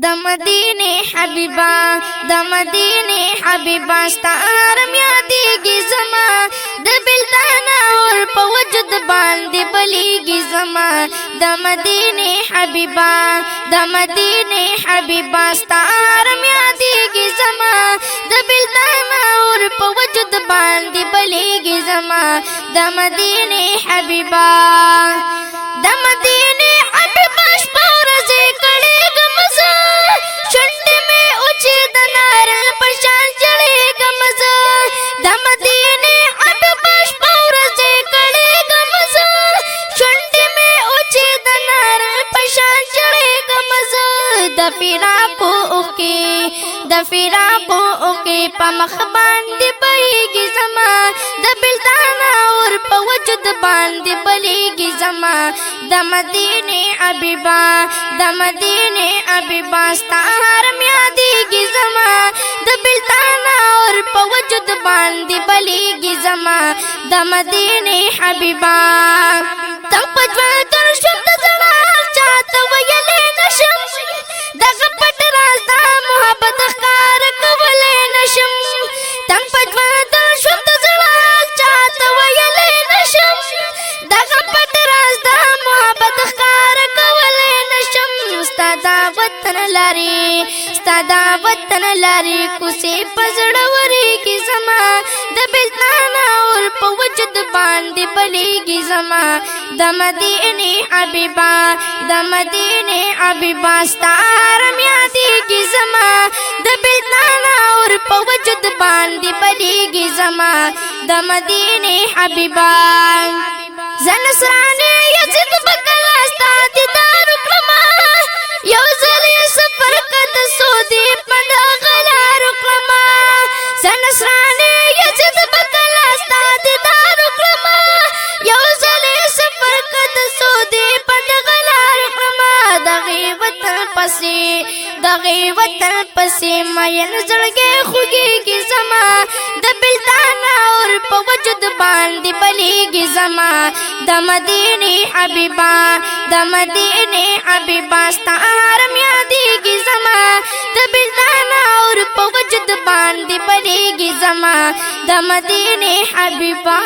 د مدینه حبیبا د مدینه حبیبا ستارم یادېږي زما د بلدان اور په وجود باندې بلیږي زما د مدینه حبیبا د مدینه حبیبا ستارم یادېږي زما د بلدان اور په وجود باندې بلیږي زما د مدینه حبیبا د مدینه حبیبا شپه ورځې کړېږم زه شونډې مې اوچې د نارنج په شان چړېږم زه د مدینې حبیبا شپه ورځې کړېږم زه شونډې مې اوچې د نارنج په شان چړېږم زه د فراقو اوښکې د فراقو اوښکې په مخ باندې بهېږي زما د بلدان اور په وجود باندې بلیږي زما د مدینه حبیبا د مدینه حبیبا ستارم یادېږي زما د بلدان اور په وجود باندې بلیږي زما د مدینه حبیبا تنگ په ژوند تر شم د زړه چاته ویلی نشم دغه پټ راز د محبت ښکار کولی نشم تنگ په ژوند تر شم د زړه چاته ویلی نشم دغه پټ راز د محبت ښکار کولی نشم ستا دا وطن لرې ستا دا وطن لرې کوڅې په زړه ورېږي زما د بلدان اور په وجود باندې بلیږي زما د مدینه حبیبا د مدینه حبیبا ستارم یادېږي زما د بلدان اور په وجود باندې بلیږي زما د مدینه حبیبا زه نصراني یزید به کله ستا دیدار وکړمه یو ځل یې سفر کده سعودي په دغه لار وکړمه زه نصراني یزید به کله ستا دیدار وکړمه یو ځل یې سفر کده سعودي په دغه لار وکړمه دغې وطن پسې مین زړګی خوږېږي زما د بلدان اور په وجود باندې بلیږي زما د مدینه حبیبا د مدینه حبیبا ستارم یادېږي زما د بلدان اور په وجود باندې بلیږي زما د مدینه حبیبا